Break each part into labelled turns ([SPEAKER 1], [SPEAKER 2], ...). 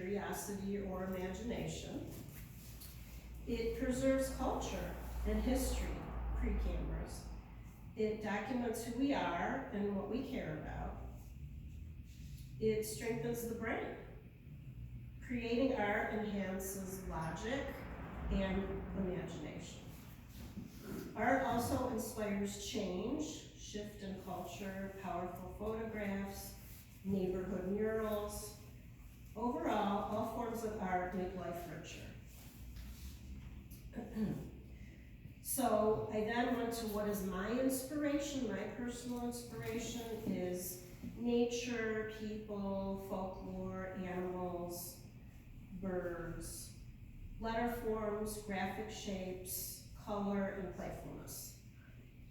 [SPEAKER 1] curiosity or imagination. It preserves culture and history, pre-cameras. It documents who we are and what we care about. It strengthens the brain. Creating art enhances logic and imagination. Art also inspires change, shift in culture, powerful photographs, neighborhood murals. Overall, all forms of art make life richer. So I then went to what is my inspiration. My personal inspiration is nature, people, folklore, animals, birds, letter forms, graphic shapes, color, and playfulness.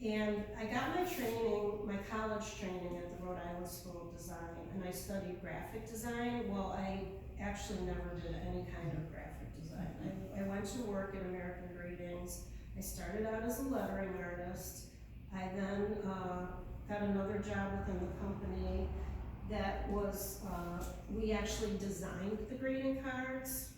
[SPEAKER 1] And I got my training, my college training at the Rhode Island School of Design, and I studied graphic design. Well, I actually never did any kind of graphic design. I went to work at American Greetings. I started out as a lettering artist. I then got another job within the company that was, we actually designed the greeting cards.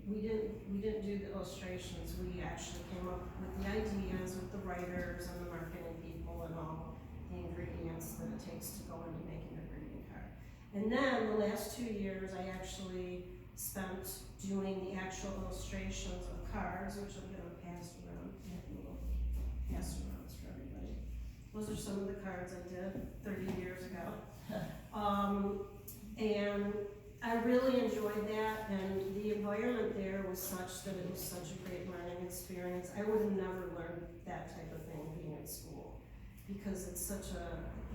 [SPEAKER 1] We didn't do the illustrations. We actually came up with the ideas with the writers and the marketing people and all the ingredients that it takes to go into making a greeting card. And then the last 2 years, I actually spent doing the actual illustrations of cards, which I'm gonna pass around. Pass around for everybody. Those are some of the cards I did 30 years ago. And I really enjoyed that, and the environment there was such that it was such a great learning experience. I would have never learned that type of thing being at school, because it's such an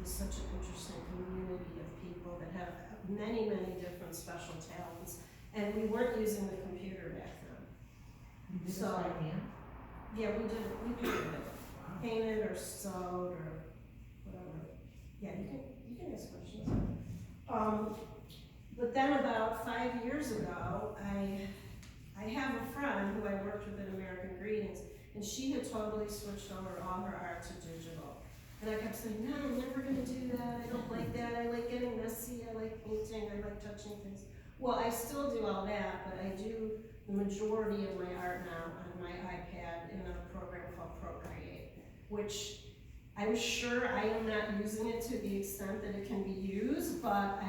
[SPEAKER 1] interesting community of people that have many, many different special talents, and we weren't using the computer back then.
[SPEAKER 2] You did
[SPEAKER 1] So,
[SPEAKER 2] this by hand?
[SPEAKER 1] Yeah, we painted it. Painted or sewed or whatever. Yeah, you can ask questions. But then about 5 years ago, I have a friend who I worked with at American Greetings, and she had totally switched over all her art to digital. And I kept saying, no, I'm never gonna do that, I don't like that, I like getting messy, I like painting, I like touching things. Well, I still do all that, but I do the majority of my art now on my iPad in a program called Procreate, which I'm sure I am not using it to the extent that it can be used, but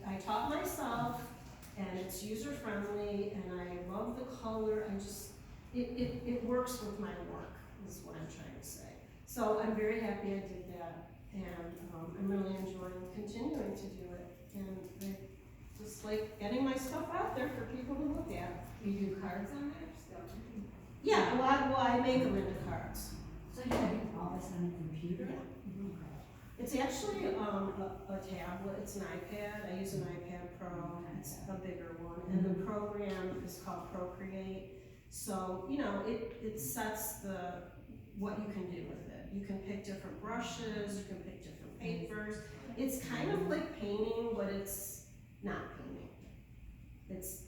[SPEAKER 1] I taught myself, and it's user-friendly, and I love the color. It works with my work, is what I'm trying to say. So I'm very happy I did that, and I'm really enjoying continuing to do it, and I just like getting my stuff out there for people to look at.
[SPEAKER 2] You do cards on there still?
[SPEAKER 1] Yeah, well, I make them into cards.
[SPEAKER 2] So you have all this on a computer?
[SPEAKER 1] Yeah. It's actually a tablet, it's an iPad. I use an iPad Pro, it's a bigger one, and the program is called Procreate. So, you know, it sets what you can do with it. You can pick different brushes, you can pick different papers. It's kind of like painting, but it's not painting. It's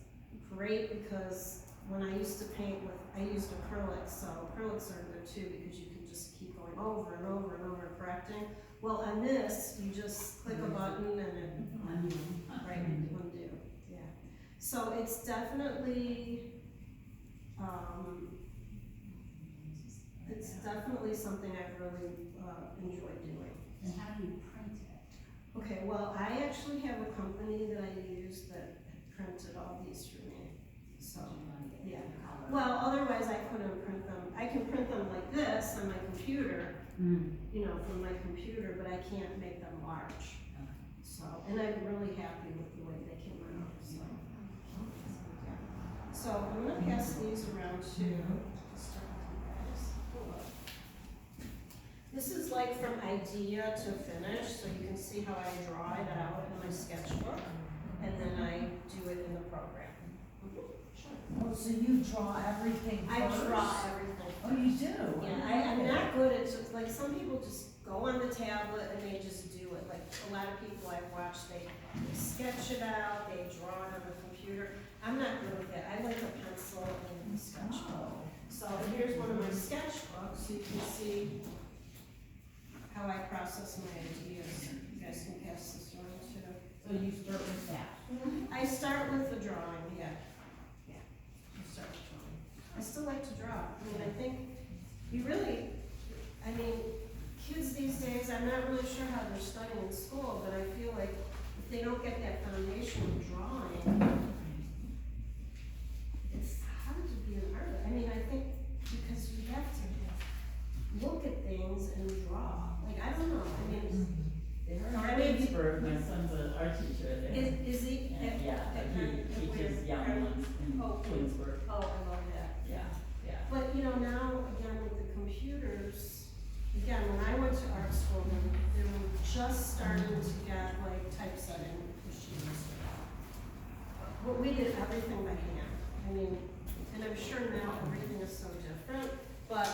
[SPEAKER 1] great because when I used to paint I used acrylics, so acrylics are good too because you can just keep going over and over and over correcting. Well, on this, you just click a button and it, right, undo, yeah. So it's definitely something I've really enjoyed doing.
[SPEAKER 2] And how do you print it?
[SPEAKER 1] Okay, well, I actually have a company that I use that printed all these for me, so, yeah. Well, otherwise I couldn't print them. I can print them like this on my computer, you know, from my computer, but I can't make them large. So, and I'm really happy with the way they came out, so. Yeah. So I'm gonna pass these around too. Start with you guys. This is like from idea to finish, so you can see how I draw it out in my sketchbook, and then I do it in the program.
[SPEAKER 3] Oh, so you draw everything first?
[SPEAKER 1] I draw everything.
[SPEAKER 3] Oh, you do?
[SPEAKER 1] Yeah, I'm not good at just, like, some people just go on the tablet and they just do it. Like, a lot of people I've watched, they sketch it out, they draw it on the computer. I'm not good with that. I like a pencil and a sketchbook. So here's one of my sketchbooks. You can see how I process my ideas. You guys can pass this around too.
[SPEAKER 2] So you start with that?
[SPEAKER 1] I start with the drawing. draw. I mean, I think you really, I mean, kids these days, I'm not really sure how they're studying in school, but I feel like if they don't get that foundation of drawing, it's hard to be an artist. I mean, I think because you have to look at things and draw. Like, I don't know, I mean,
[SPEAKER 4] Or Williamsburg, my son's an art teacher there.
[SPEAKER 1] is he?
[SPEAKER 4] And, yeah, he teaches young ones in
[SPEAKER 1] Oh.
[SPEAKER 4] Williamsburg.
[SPEAKER 1] Oh, I love that.
[SPEAKER 4] Yeah, yeah.
[SPEAKER 1] But, you know, now, again, with the computers, again, when I went to art school, they were just starting to get, like, typesetting machines. But we did everything by hand. I mean, and I'm sure now everything is so different, but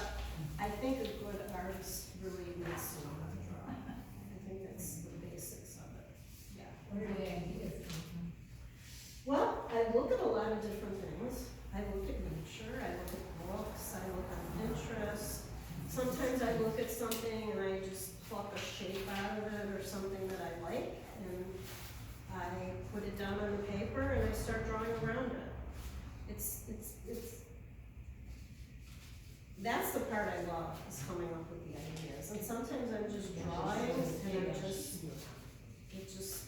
[SPEAKER 1] I think a good artist really needs to know how to draw. I think that's the basics of it. Yeah.
[SPEAKER 2] Where do the ideas come from?
[SPEAKER 1] Well, I look at a lot of different things. I look at nature, I look at books, I look on Pinterest. Sometimes I look at something and I just pluck a shape out of it or something that I like, and I put it down on the paper and I start drawing around it. That's the part I love, is coming up with the ideas. And sometimes I'm just drawing and it just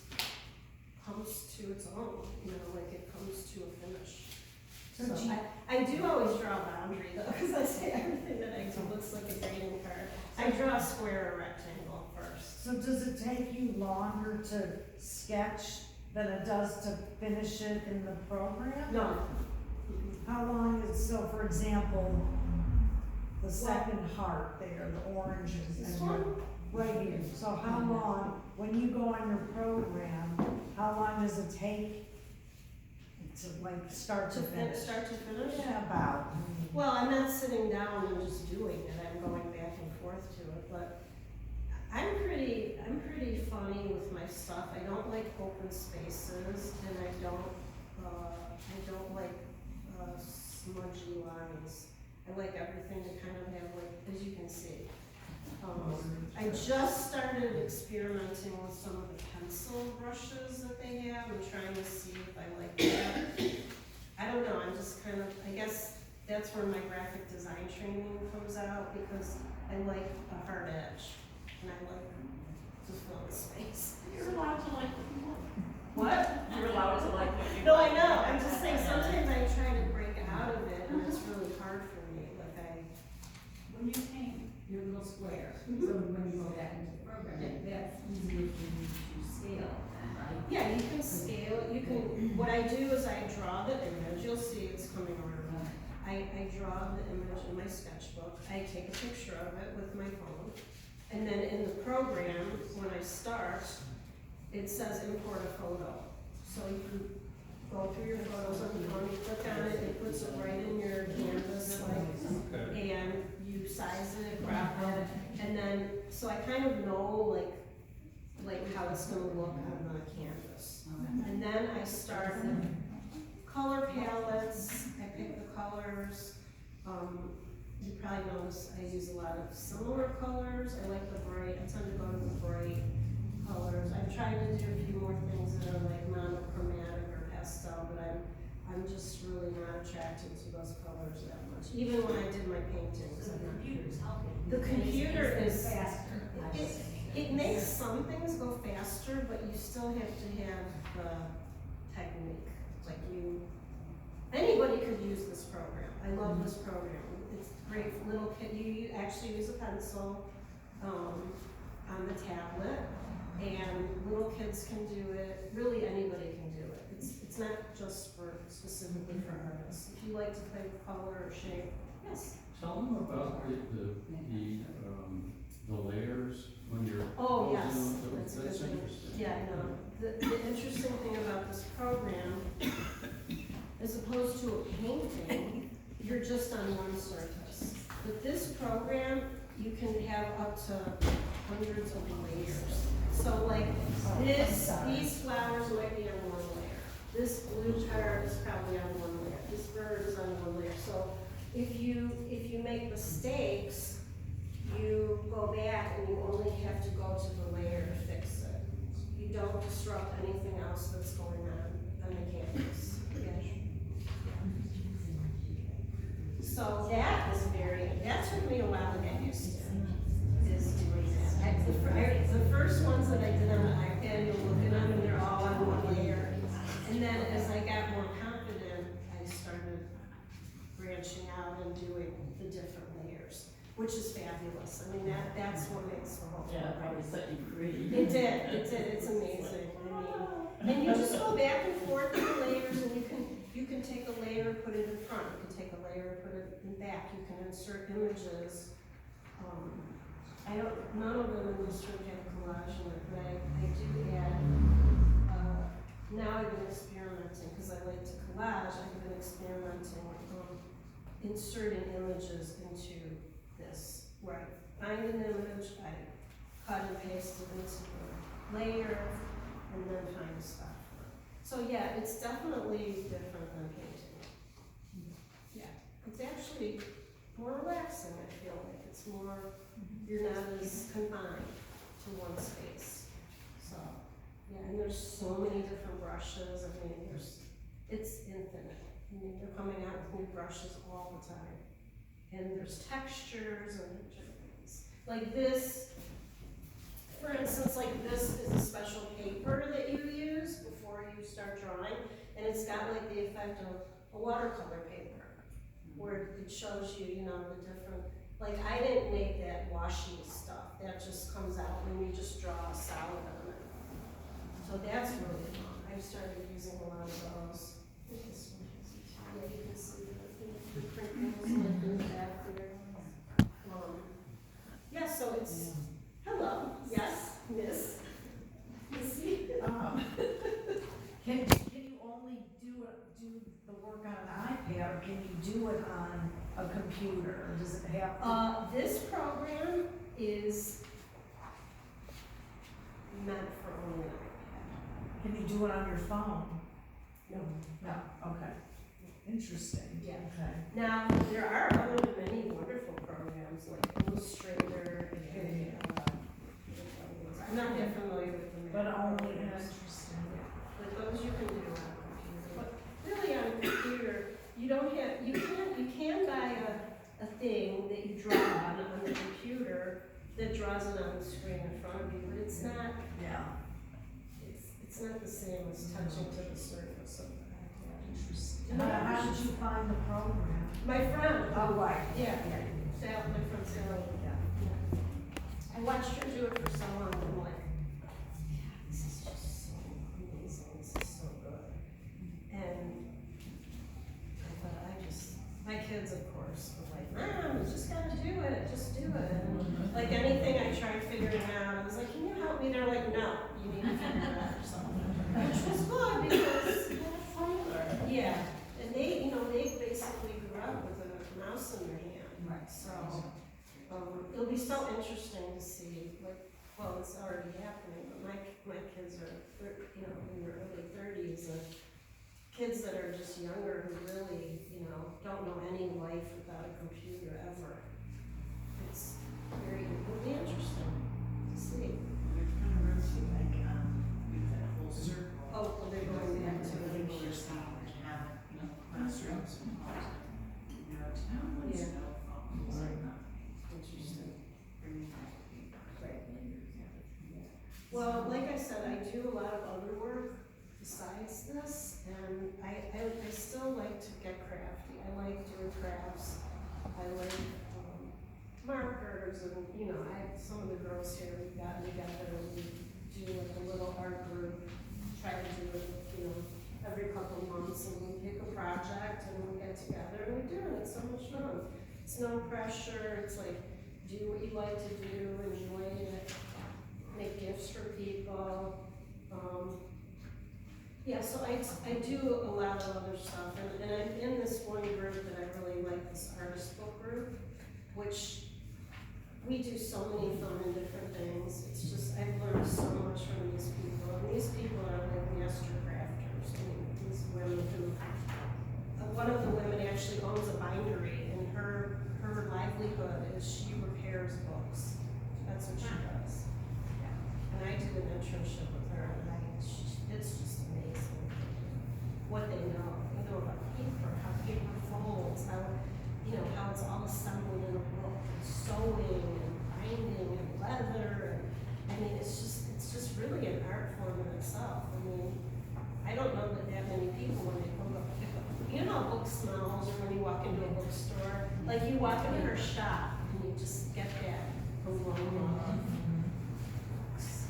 [SPEAKER 1] comes to its own, you know, like it comes to a finish.
[SPEAKER 3] So
[SPEAKER 1] So
[SPEAKER 3] do you-
[SPEAKER 1] I do always draw a boundary though, because I say everything that I do looks like a grading card. I draw a square or rectangle first.
[SPEAKER 3] So does it take you longer to sketch than it does to finish it in the program?
[SPEAKER 1] No.
[SPEAKER 3] How long is, so for example, the second heart there, the oranges
[SPEAKER 1] This
[SPEAKER 3] and
[SPEAKER 1] one?
[SPEAKER 3] right here, so how long, when you go on your program, how long does it take to like start to finish?
[SPEAKER 1] Start to finish?
[SPEAKER 3] Yeah, about.
[SPEAKER 1] Well, I'm not sitting down and just doing it, I'm going back and forth to it, but I'm pretty funny with my stuff. I don't like open spaces, and I don't like, smudgy lines. I like everything to kind of have, like, as you can see. I just started experimenting with some of the pencil brushes that they have, and trying to see if I like that. I don't know, I'm just kind of, I guess that's where my graphic design training comes out, because I like a hard edge, and I like to fill the space.
[SPEAKER 4] You're allowed to like what you want.
[SPEAKER 1] What?
[SPEAKER 4] You're allowed to like what you
[SPEAKER 1] No, I
[SPEAKER 4] want.
[SPEAKER 1] know, I'm just saying, sometimes I try to break out of it, and it's really hard for me, like
[SPEAKER 2] When you paint your little square, so when you go back into the program, that's easier for you to scale, right?
[SPEAKER 1] yeah, you can scale it, you can, what I do is I draw the image, you'll see it's coming around. I draw the image in my sketchbook, I take a picture of it with my phone, and then in the program, when I start, it says import a photo. So you can go through your photos on the phone, you click on it, it puts it right in your canvas, like, and you size it, crop it, and then, so I kind of know, like how it's gonna look on the canvas. And then I start with color palettes, I pick the colors, you probably notice I use a lot of similar colors, I like the bright, I tend to go to the bright colors. I'm trying to do a few more things that are like monochromatic or pastel, but I'm just really not attracted to those colors that much, even when I did my paintings.
[SPEAKER 2] So the computer's helping.
[SPEAKER 1] The computer
[SPEAKER 2] It's
[SPEAKER 1] is-
[SPEAKER 2] faster, I
[SPEAKER 1] It,
[SPEAKER 2] think.
[SPEAKER 1] it makes some things go faster, but you still have to have the technique, like anybody could use this program. I love this program. It's great for little kid, you actually use a pencil, on the tablet, and little kids can do it, really anybody can do it. It's not just specifically for artists. If you like to play with color or shape, yes.
[SPEAKER 5] Tell them about the layers when you're.
[SPEAKER 1] Oh,
[SPEAKER 5] posing
[SPEAKER 1] yes,
[SPEAKER 5] them.
[SPEAKER 1] that's a
[SPEAKER 5] That's
[SPEAKER 1] good thing.
[SPEAKER 5] interesting.
[SPEAKER 1] Yeah, no, the interesting thing about this program, as opposed to a painting, you're just on one surface. With this program, you can have up to hundreds of layers. So like these flowers might be on one layer. This blue part is probably on one layer. This bird is on one layer. So if you make mistakes, you go back and you only have to go to the layer to fix it. You don't disrupt anything else that's going on the canvas. Yeah. So that I got more confident, I started branching out and doing the different layers, which is fabulous. I mean, that's what makes the whole
[SPEAKER 4] Yeah,
[SPEAKER 1] program.
[SPEAKER 4] probably set you free.
[SPEAKER 1] It did, it's amazing. I mean, and you just go back and forth with the layers, and you can take a layer and put it in front, you can take a layer and put it in back, you can insert images. None of them in this room have collage in it, but I do add, now I've been experimenting, because I like to collage, I've been experimenting, inserting images into this, where I find an image, I cut and paste it into the layer, and then find a spot for it. So yeah, it's definitely different than painting. Yeah, it's actually more relaxing, I feel like, it's more, you're not as confined to one space. So, yeah, and there's so many different brushes, I mean, it's infinite. I mean, they're coming out with new brushes all the time. And there's textures and things. Like this, for instance, like this is a special paper that you use before you start drawing, and it's got like the effect of a watercolor paper, where it shows you, you know, the different, like I didn't make that washi stuff, that just comes out when you just draw a solid on it. So that's really fun. I've started using a lot of those. This one has it too. Yeah, you can see the crinkles like in the back there. Yeah, so it's, hello, yes, Miss. Missy.
[SPEAKER 3] Can you only do the work on an iPad, or can you do it on a computer, or does it have to?
[SPEAKER 1] This program is meant for only iPad.
[SPEAKER 3] Can you do it on your phone?
[SPEAKER 1] No.
[SPEAKER 3] No, okay. Interesting.
[SPEAKER 1] Yeah.
[SPEAKER 3] Okay.
[SPEAKER 1] Now, there are other many wonderful programs like Illustrator and, I'm not that familiar with them.
[SPEAKER 3] But only
[SPEAKER 1] programs.
[SPEAKER 3] interesting.
[SPEAKER 1] But those you can do on a computer. But really on a computer, you don't have, you can buy a thing that you draw on the computer that draws it on the screen in front of you, but it's not,
[SPEAKER 3] Yeah.
[SPEAKER 1] it's not the same as touching to the surface of the iPad.
[SPEAKER 3] Interesting. How did you find the program?
[SPEAKER 1] My friend,
[SPEAKER 3] Oh, right.
[SPEAKER 1] yeah, Sally, my friend Sally, yeah. I watched her do it for so long, I'm like, yeah, this is just so amazing, this is so good. And I thought, my kids, of course, were like, Mom, you just gotta do it, just do it. And like anything I tried figuring out, I was like, can you help me? They're like, no, you need to figure it out yourself. Which was good because, yeah, and they, they basically grew up with a mouse in their hand.
[SPEAKER 3] Right.
[SPEAKER 1] So, it'll be so interesting to see, like, well, it's already happening, but my kids are, in their early 30s, and kids that are just younger who really, don't know any life without a computer ever. It'll be interesting to see.
[SPEAKER 4] They're kind of roasting like, with that whole circle.
[SPEAKER 1] Oh, well, they're going back to it.
[SPEAKER 4] People are saying they have, classrooms and all that. No tablets,
[SPEAKER 1] Yeah.
[SPEAKER 4] no phones,
[SPEAKER 1] Right.
[SPEAKER 4] no,
[SPEAKER 1] Interesting.
[SPEAKER 4] bringing back people.
[SPEAKER 1] Right.
[SPEAKER 4] Yeah.
[SPEAKER 1] Well, like I said, I do a lot of other work besides this, and I still like to get crafty. I like doing crafts. I like markers, and some of the girls here, we've gotten together and we do like a little art group, try to do it, every couple of months, and we pick a project and we get together and we do it. It's so much fun. It's no pressure. It's like, do what you like to do, enjoy it, make gifts for people. Yeah, so I do a lot of other stuff, and I'm in this one group that I really like, this artist book group, which we do so many fun and different things. It's just, I've learned so much from these people, and these people are like master crafters. I mean, these women who, one of the women actually owns a bindery, and her livelihood is she repairs books. That's what she does. Yeah. And I do an internship with her, and it's just amazing what they know. They know about paper, how paper folds, how it's all assembled in a book, and sewing and binding and leather, and I mean, it's just really an art form in itself. I mean, I don't know that many people book smells, or when you walk into a bookstore, like you walk into her shop, and you just get that aroma of books.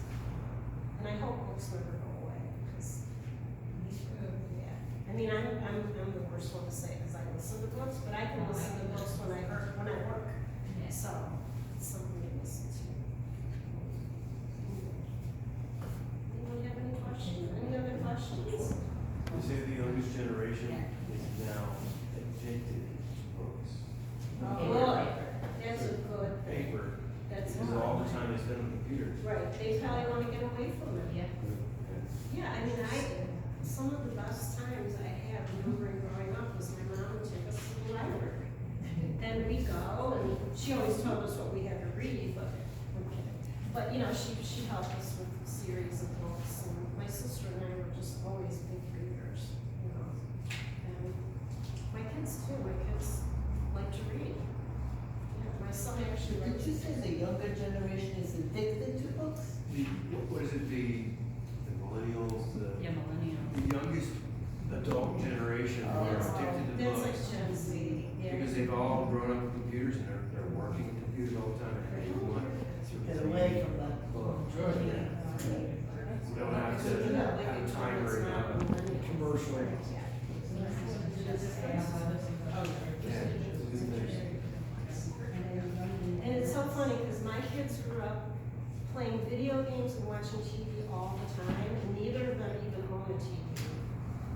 [SPEAKER 1] And I hope books never go away, because, yeah. I mean, I'm the worst one to say, because I listen to books, but I can listen to books when I work, so it's something to listen to. Anyone have any questions? Any other questions?
[SPEAKER 6] You say the youngest generation is now addicted to books.
[SPEAKER 1] Good, that's a good thing.
[SPEAKER 6] Paper,
[SPEAKER 1] That's
[SPEAKER 6] because all the time they spend on computers.
[SPEAKER 1] right, they probably wanna get away from it. Yeah, I mean, some of the best times I had remembering growing up was my mom would take us to the library. And we go, and she always told us what we had to read, but, but, you know, she helped us with a series of books, and my sister and I were just always big readers, you know. And my kids too, my kids like to read. Yeah, my son actually
[SPEAKER 7] Did
[SPEAKER 1] likes
[SPEAKER 7] you say the younger generation is addicted to books?
[SPEAKER 6] What is it, the millennials,
[SPEAKER 4] Yeah, millennials.
[SPEAKER 6] the youngest adult generation who are
[SPEAKER 1] That's
[SPEAKER 6] addicted to
[SPEAKER 1] That's like
[SPEAKER 6] books?
[SPEAKER 1] Gen Z, yeah.
[SPEAKER 6] Because they've all grown up with computers and they're working with computers all the time. And they want
[SPEAKER 7] Get away from the
[SPEAKER 6] book.
[SPEAKER 7] Yeah.
[SPEAKER 6] You don't have to have a timer and have a commercial.
[SPEAKER 1] And it's so funny, because my kids grew up playing video games and watching TV all the time, and neither of them even own a TV.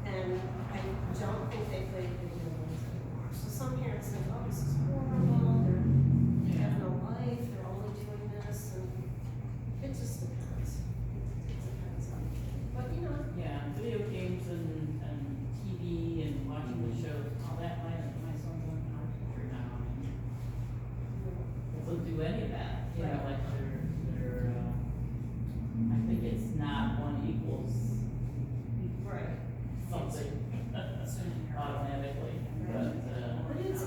[SPEAKER 1] And I don't think they play video games anymore. So some parents think, oh, this is horrible, they have no life, they're only doing this, and it just depends. It depends on the kid. But, you know,
[SPEAKER 4] Yeah, video games and TV and watching the shows, all that, my son's on our computer now, and doesn't do any of that, you know, like they're, I think it's not one equals
[SPEAKER 1] right.
[SPEAKER 4] something automatically,
[SPEAKER 1] But it's,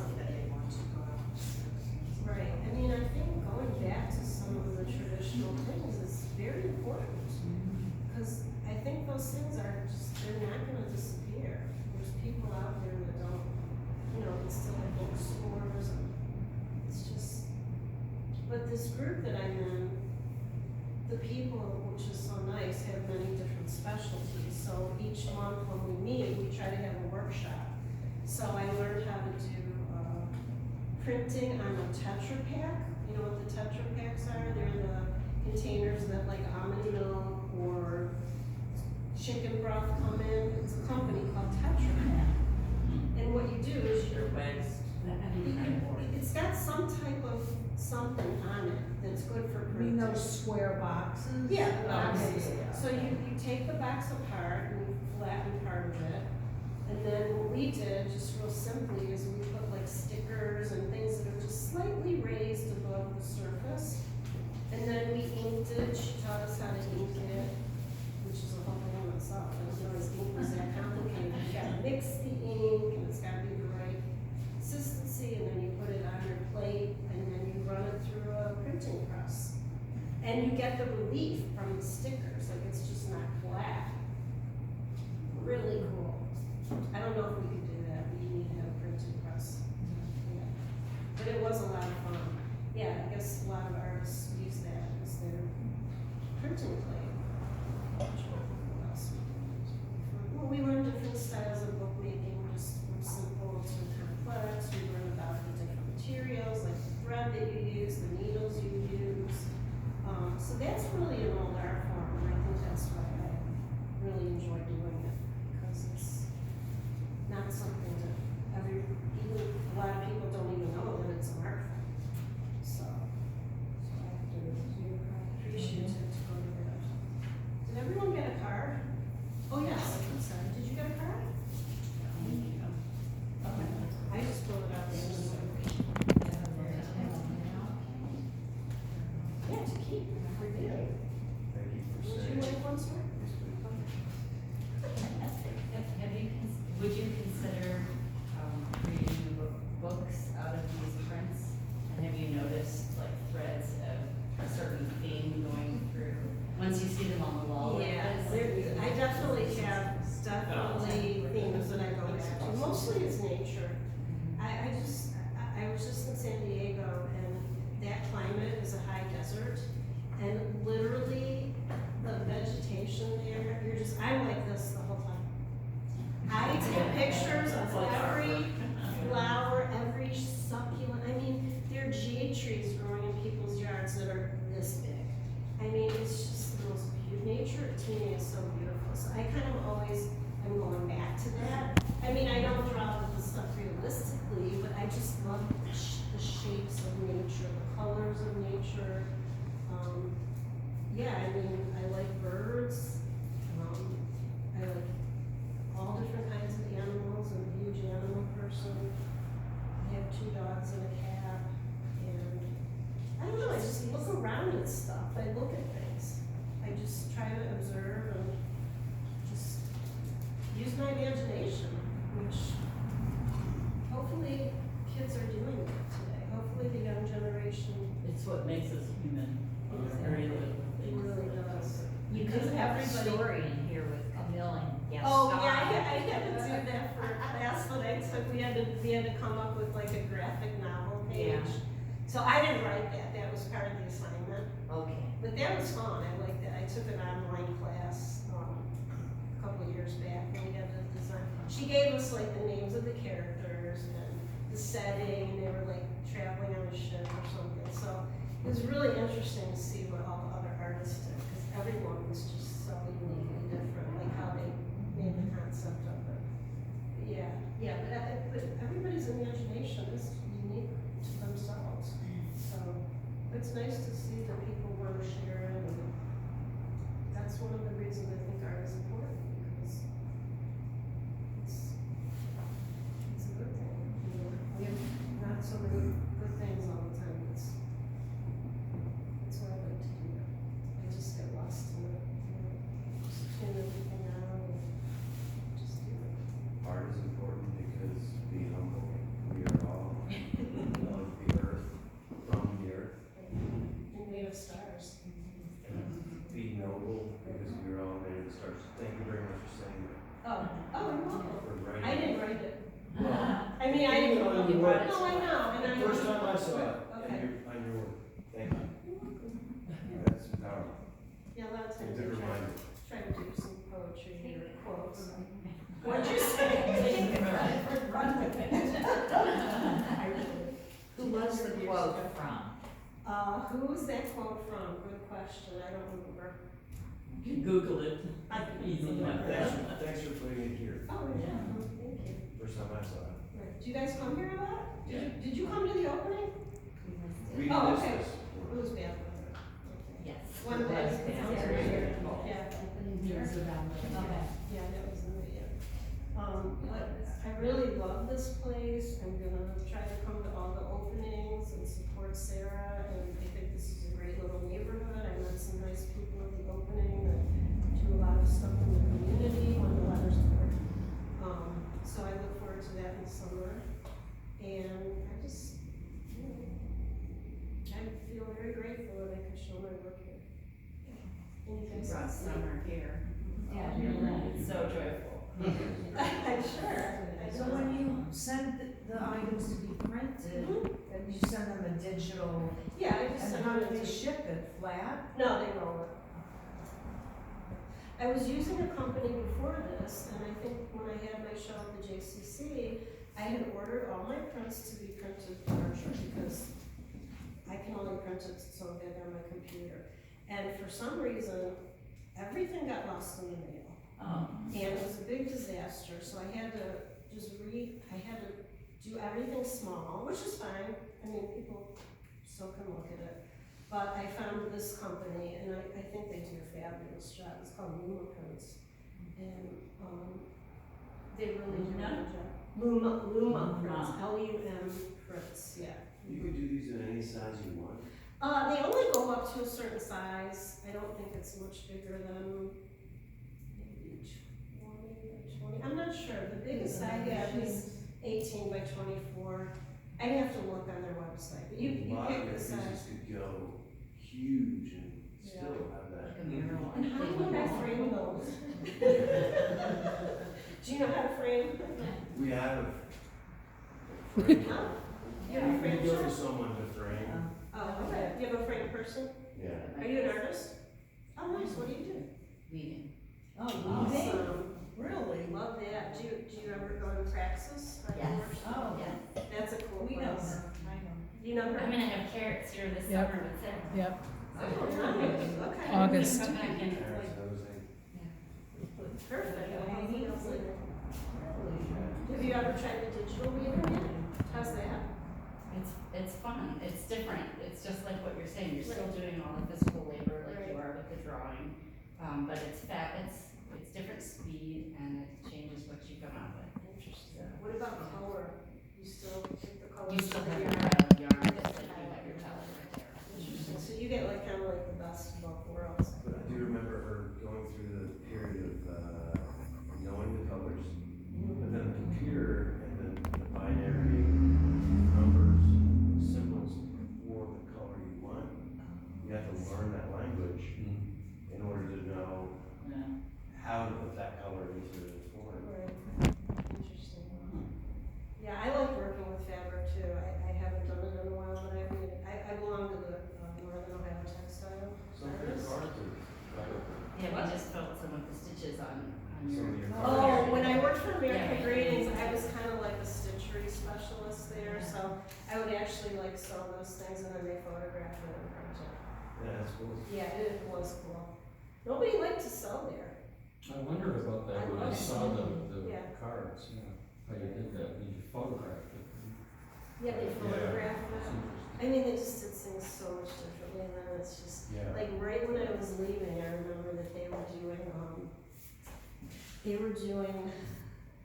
[SPEAKER 1] right, I mean, I think going back to some of the traditional things is very important. Because I think those things are just, they're not gonna disappear. There's people out there that don't, you know, that still have bookstores, and it's just, but this group that I'm in, the people, which is so nice, have many different specialties. So each month when we meet, we try to have a workshop. So I learned how to do, printing on a Tetra Pak. You know what the Tetra Paks are? They're the containers that like almond milk or chicken broth come in. It's a company called Tetra Pak. And what you do is
[SPEAKER 4] your bags,
[SPEAKER 1] it's got some type of something on it that's good for
[SPEAKER 3] You mean
[SPEAKER 1] printing.
[SPEAKER 3] those square boxes?
[SPEAKER 1] Yeah, the
[SPEAKER 3] Oh,
[SPEAKER 1] boxes.
[SPEAKER 3] yeah.
[SPEAKER 1] So you take the box apart and you flatten part of it. And then what we did, just real simply, is we put like stickers and things that are just slightly raised above the surface. And then we inked it, she taught us how to ink it, which is a whole thing in itself. I didn't realize ink was that complicated. You gotta mix the ink, and it's gotta be the right consistency, and then you put it on your plate, and then you run it through a printing press. And you get the relief from the stickers, like it's just not flat. Really cool. I don't know if we could do that, we need to have a printing press. Yeah. But it was a lot of fun. Yeah, I guess a lot of artists use that as their printing plate. What else? Well, we learned different styles of bookmaking we had to come up with like a graphic novel
[SPEAKER 3] Yeah.
[SPEAKER 1] page. So I didn't write that was part of the assignment,
[SPEAKER 7] Okay.
[SPEAKER 1] but that was fun, I liked that, I took an online class, a couple of years back, and we had to design. She gave us like the names of the characters and the setting, and they were like traveling on a ship or something, so it was really interesting to see what all the other artists did, because everyone was just so uniquely different, like how they made the concept of it. But everybody's imagination is unique to themselves, so it's nice to see that people want to share it, and that's one of the reasons I think art is important, because it's a good thing, you know, we have not so many good things all the time, that's what I like to do. I just get lost in it, you know, just tune everything out and just do it.
[SPEAKER 6] Art is important because be humble, we are all of the earth, from the earth.
[SPEAKER 1] And made of stars.
[SPEAKER 6] Be noble because we are all made of the stars. Thank you very much for saying that.
[SPEAKER 1] Oh, you're welcome.
[SPEAKER 6] For writing.
[SPEAKER 1] I didn't write it.
[SPEAKER 6] Well,
[SPEAKER 1] I mean, I didn't.
[SPEAKER 6] You know, you wrote it.
[SPEAKER 1] No, I know, and I.
[SPEAKER 6] First time I saw it,
[SPEAKER 1] Okay.
[SPEAKER 6] on your work. Thank you. That's powerful.
[SPEAKER 1] Yeah, a lot of
[SPEAKER 6] It's a
[SPEAKER 1] times
[SPEAKER 6] good
[SPEAKER 1] I
[SPEAKER 6] reminder.
[SPEAKER 1] try to do some poetry or quotes. What'd you say?
[SPEAKER 3] Who was the quote from?
[SPEAKER 1] Who was that quote from? Good question, I don't remember.
[SPEAKER 4] You can Google it.
[SPEAKER 1] I can
[SPEAKER 4] Easy
[SPEAKER 1] Google
[SPEAKER 4] enough.
[SPEAKER 1] it.
[SPEAKER 6] Thanks for putting it here.
[SPEAKER 1] Oh, yeah, thank you.
[SPEAKER 6] First time I saw it.
[SPEAKER 1] Right. Did you guys come here a lot?
[SPEAKER 6] Yeah.
[SPEAKER 1] Did you come to the opening?
[SPEAKER 6] We
[SPEAKER 1] Oh,
[SPEAKER 6] missed
[SPEAKER 1] okay.
[SPEAKER 6] this.
[SPEAKER 1] It was bad weather. Okay.
[SPEAKER 3] Yes.
[SPEAKER 1] One
[SPEAKER 3] It
[SPEAKER 1] day.
[SPEAKER 3] was bad.
[SPEAKER 1] Yeah.
[SPEAKER 3] Okay.
[SPEAKER 1] Yeah, that was in the, but I really love this place, I'm gonna try to come to all the openings and support Sarah, and I think this is a great little neighborhood, I met some nice people at the opening that do a lot of stuff in the community when the weather's good. So I look forward to that in the summer, and I just, you know, I feel very grateful that I could show my work here. And you guys can
[SPEAKER 8] Brought
[SPEAKER 1] see.
[SPEAKER 8] summer here.
[SPEAKER 3] Yeah, you're right.
[SPEAKER 8] It's so joyful.
[SPEAKER 1] I'm sure.
[SPEAKER 3] So when you send the items to be printed, and you send them a digital,
[SPEAKER 1] Yeah, I just
[SPEAKER 3] and
[SPEAKER 1] sent
[SPEAKER 3] how do
[SPEAKER 1] it
[SPEAKER 3] they
[SPEAKER 1] to.
[SPEAKER 3] ship it, flat?
[SPEAKER 1] No, they roll it. I was using a company before this, and I think when I had my show at the JCC, I had ordered all my prints to be printed larger because I can only print it so big on my computer. And for some reason, everything got lost in the mail.
[SPEAKER 8] Oh.
[SPEAKER 1] And it was a big disaster, so I had to do everything small, which is fine. I mean, people still can look at it. But I found this company, and I think they do a fabulous job. It's called Luma Prints. And, they really do a good job. Luma Prints, L-U-M Prints, yeah.
[SPEAKER 6] You could do these in any size you want.
[SPEAKER 1] They only go up to a certain size. I don't think it's much bigger than maybe 20 by 20. I'm not sure. The biggest I have is 18 by 24. I'd have to look on their website, but you
[SPEAKER 6] A lot
[SPEAKER 1] pick
[SPEAKER 6] of
[SPEAKER 1] the
[SPEAKER 6] your
[SPEAKER 1] size.
[SPEAKER 6] pieces could go huge and still have that.
[SPEAKER 8] Like a mural.
[SPEAKER 1] And how would I frame those? Do you know how to frame?
[SPEAKER 6] We have.
[SPEAKER 1] Huh? You have a
[SPEAKER 6] We
[SPEAKER 1] frame
[SPEAKER 6] go to
[SPEAKER 1] shop?
[SPEAKER 6] someone to frame.
[SPEAKER 1] Oh, okay. Do you have a frame person?
[SPEAKER 6] Yeah.
[SPEAKER 1] Are you an artist? Oh, nice. What do you do?
[SPEAKER 8] Weaving.
[SPEAKER 3] Oh,
[SPEAKER 1] Awesome.
[SPEAKER 3] Really?
[SPEAKER 1] Love that. Do you ever go to Praxis?
[SPEAKER 8] Yes.
[SPEAKER 3] Oh,
[SPEAKER 8] Yes.
[SPEAKER 1] That's a cool
[SPEAKER 3] we
[SPEAKER 1] place.
[SPEAKER 3] know her, I know.
[SPEAKER 1] You know her?
[SPEAKER 8] I'm gonna have carrots here this
[SPEAKER 9] Yep.
[SPEAKER 8] summer with Sarah.
[SPEAKER 9] Yep,
[SPEAKER 1] Oh, nice. Okay.
[SPEAKER 9] August.
[SPEAKER 8] Come back and
[SPEAKER 6] Parents knows they-
[SPEAKER 1] Perfect. Have you ever tried the digital reader yet? How's that?
[SPEAKER 8] it's fun, it's different, it's just like what you're saying, you're still doing all the physical labor like you are with the drawing. But it's different speed and it changes what you come out with.
[SPEAKER 1] Interesting. What about color? You still pick the colors?
[SPEAKER 8] You still have
[SPEAKER 1] for
[SPEAKER 8] your
[SPEAKER 1] your-
[SPEAKER 8] pile of yarn, just like you have your palette right there.
[SPEAKER 1] Interesting. So you get like kind of like the best of both worlds.
[SPEAKER 6] But I do remember her going through the period of knowing the colors, but then the computer and then the binary numbers, symbols for the color you want. You have to learn that language in order to know
[SPEAKER 4] Yeah.
[SPEAKER 6] how to put that color into the form.
[SPEAKER 1] Right. Interesting. like sew those things and then they photograph it and print it.
[SPEAKER 6] Yeah, that's cool.
[SPEAKER 1] Yeah, it was cool. Nobody liked to sew there.
[SPEAKER 5] I wonder about that when I
[SPEAKER 1] love
[SPEAKER 5] saw the
[SPEAKER 1] Yeah.
[SPEAKER 5] cards, how you did that, you photographed it.
[SPEAKER 1] Yeah, they
[SPEAKER 5] Yeah.
[SPEAKER 1] photograph
[SPEAKER 5] It's
[SPEAKER 1] it.
[SPEAKER 5] interesting.
[SPEAKER 1] I mean, they just did things so much differently, and then it's just,
[SPEAKER 5] Yeah.
[SPEAKER 1] like, right when I was leaving, I remember that they were doing,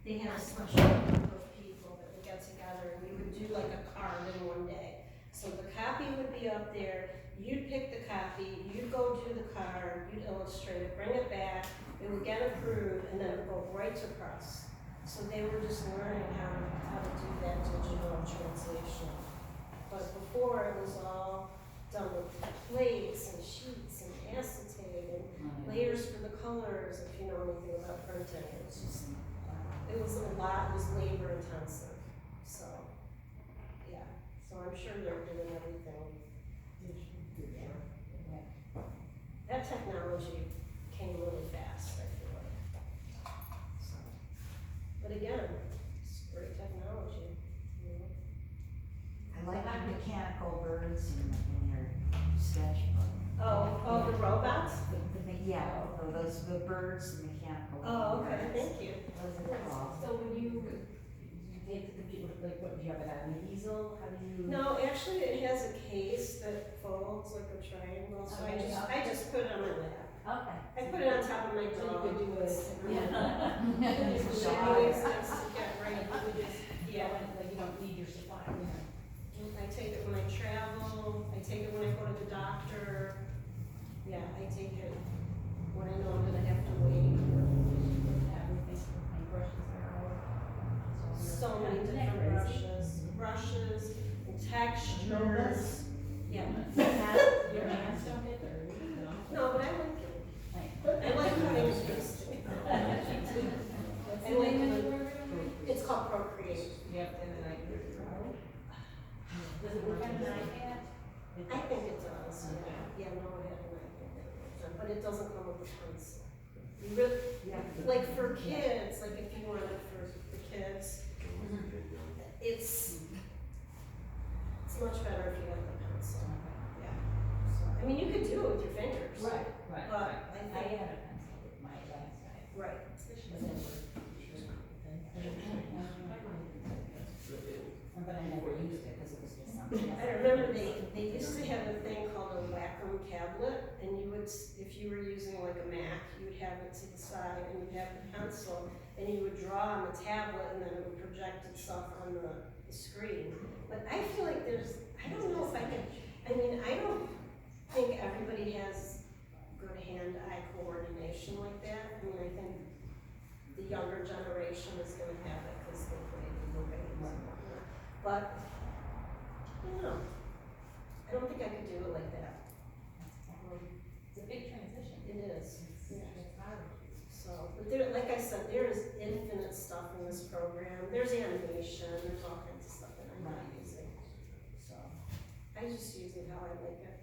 [SPEAKER 1] they had a special group of people that would get together, and we would do like a card in one day. So the copy would be up there, you'd pick the copy, you'd go do the card, you'd illustrate it, bring it back, it would get approved, and then it would go right to press. So they were just learning how to do that digital translation. But before, it was all done with plates and sheets and acetate and layers for the colors, if you know anything about printing. It was just, it was a lot, it was labor intensive. So, yeah, so I'm sure they're doing everything. Yeah. That technology came really fast, I feel like. So, but again, it's great technology, you know.
[SPEAKER 3] I like the mechanical birds in your sketchbook.
[SPEAKER 1] Oh, the robots?
[SPEAKER 3] The birds, the mechanical.
[SPEAKER 1] Oh, okay,
[SPEAKER 3] birds.
[SPEAKER 1] thank you.
[SPEAKER 3] Those are cool.
[SPEAKER 2] So when you take the computer, like, what, do you have it on an easel, how do you?
[SPEAKER 1] No, actually, it has a case that folds like a triangle, so I just put it on my lap.
[SPEAKER 2] Okay.
[SPEAKER 1] I put it on top of my
[SPEAKER 2] So you
[SPEAKER 1] dog.
[SPEAKER 2] could do it.
[SPEAKER 1] Yeah. It's always nice to get right, you would just, yeah.
[SPEAKER 2] Like, you don't need your supply,
[SPEAKER 1] I take it when I travel, I take it when I go to the doctor. Yeah, I take it when I know I'm gonna have to wait.
[SPEAKER 2] Everything, paintbrushes are all.
[SPEAKER 1] So many
[SPEAKER 2] Isn't that
[SPEAKER 1] different
[SPEAKER 2] crazy?
[SPEAKER 1] brushes, and textures. Yeah.
[SPEAKER 2] Your hands don't get dirty, no?
[SPEAKER 1] No, but I like it.
[SPEAKER 2] Like-
[SPEAKER 1] I like cutting and pasting.
[SPEAKER 2] What's
[SPEAKER 1] I
[SPEAKER 2] the
[SPEAKER 1] like
[SPEAKER 2] name of
[SPEAKER 1] the-
[SPEAKER 2] the program?
[SPEAKER 1] It's called Procreate.
[SPEAKER 2] Yep, and then I. Does it work on an iPad?
[SPEAKER 1] I think it does, yeah, no, it had an iPad, but it doesn't come with a pencil. You really, like for kids, like if you want it for the kids, it's much better if you have the pencil, yeah. So, I mean, you could do it with your fingers.
[SPEAKER 2] Right.
[SPEAKER 1] But
[SPEAKER 2] I
[SPEAKER 1] I think,
[SPEAKER 2] had a pencil with my last guy.
[SPEAKER 1] right.
[SPEAKER 2] But I never used it because it was just something.
[SPEAKER 1] I remember they used to have a thing called a Wacom tablet, and you would, if you were using like a Mac, you would have it to the side, and you'd have the pencil, and you would draw on the tablet, and then it would project itself on the screen. But I feel like I don't know if I can, I mean, I don't think everybody has good hand-eye coordination like that. I mean, I think the younger generation is gonna have it, because they play video games and whatnot. But, I don't know. I don't think I could do it like that.
[SPEAKER 2] It's a big transition.
[SPEAKER 1] It is. Yeah.
[SPEAKER 2] It's hard.
[SPEAKER 1] So, but there, like I said, there is infinite stuff in this program. There's animation, there's all kinds of stuff that I'm not using. So, I just use it how I like it.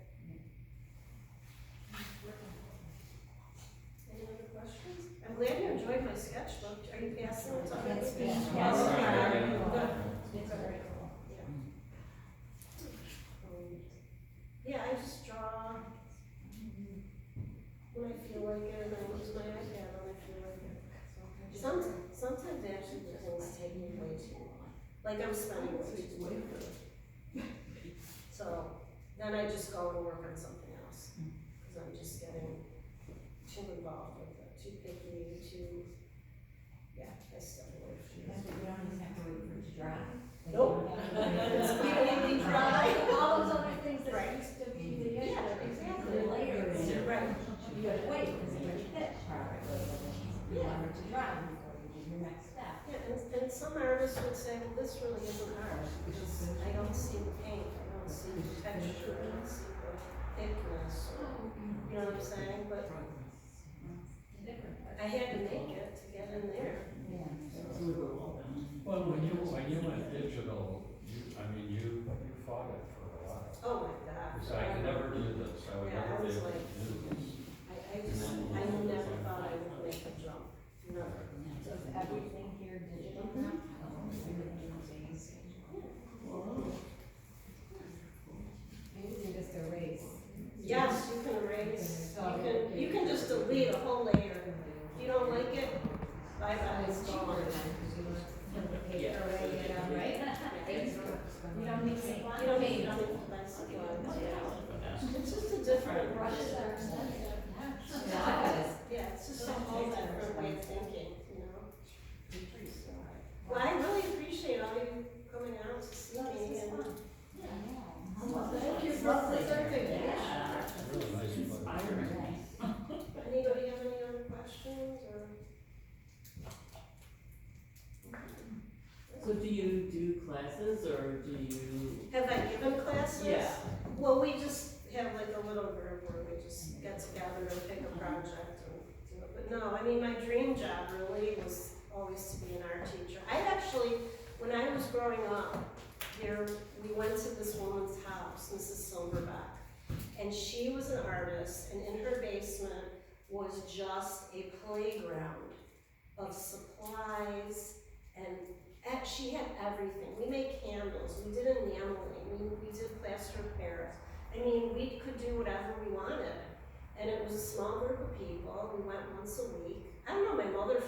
[SPEAKER 1] Any other questions? I'm glad you enjoyed my sketchbook. Are you passing it to other
[SPEAKER 3] Yes,
[SPEAKER 1] people?
[SPEAKER 3] yes.
[SPEAKER 1] Yes.
[SPEAKER 3] Yes.
[SPEAKER 2] It's very cool.
[SPEAKER 1] Yeah, I just draw when I feel like it, and I use my iPad when I feel like it. Sometimes actually the things take me way too long. Like I'm spending way too long. So then I just go and work on something else, because I'm just getting too involved with it, too picky, I step away from
[SPEAKER 3] That's
[SPEAKER 1] it.
[SPEAKER 3] what you don't even have to wait for it to dry.
[SPEAKER 1] Nope. It's completely dry.
[SPEAKER 2] All those other things that
[SPEAKER 1] Right.
[SPEAKER 2] used to be the issue.
[SPEAKER 1] Yeah, exactly.
[SPEAKER 2] The layers.
[SPEAKER 1] Right.
[SPEAKER 2] You gotta wait because it gets fit properly, but then you want it to dry before you do your next step.
[SPEAKER 1] Yeah, and some artists would say, well, this really isn't art, because I don't see the paint, I don't see the texture, I don't see the thickness, or, you know what I'm saying? But
[SPEAKER 2] Different.
[SPEAKER 1] I had to make it to get in there.
[SPEAKER 5] Well, when you went digital, you fought it for a while.
[SPEAKER 1] Oh my God.
[SPEAKER 5] Because I could never do this, I would
[SPEAKER 1] Yeah, I
[SPEAKER 5] never be
[SPEAKER 1] was
[SPEAKER 5] able
[SPEAKER 1] like-
[SPEAKER 5] to do this.
[SPEAKER 1] I never thought I would make a jump, never.
[SPEAKER 2] So is everything here digital now? Everything is easy.
[SPEAKER 1] don't
[SPEAKER 8] paint.
[SPEAKER 1] think that's supplies.
[SPEAKER 8] Yeah.
[SPEAKER 1] It's just a different.
[SPEAKER 3] Brushes are expensive.
[SPEAKER 1] Yeah, it's just a whole different way of thinking, you know? Well, I really appreciate all you coming out to see me and.
[SPEAKER 3] Well, thank you for presenting it.
[SPEAKER 4] Yeah.
[SPEAKER 5] Really nice place.
[SPEAKER 4] Inspiring.
[SPEAKER 1] Anybody have any other questions or?
[SPEAKER 4] So do you do classes or do you?
[SPEAKER 1] Have I given classes?
[SPEAKER 4] Yeah.
[SPEAKER 1] Well, we just have like a little group where we just get together and pick a project and do it. But no, I mean, my dream job really was always to be an art teacher. I actually, when I was growing up, here, we went to this woman's house, Mrs. Silverback, and she was an artist, and in her basement was just a playground of supplies, and she had everything. We made candles, we did enameling, we did plaster of Paris. I mean, we could do whatever we wanted. And it was a small group of people, we went once a week. I don't know, my mother found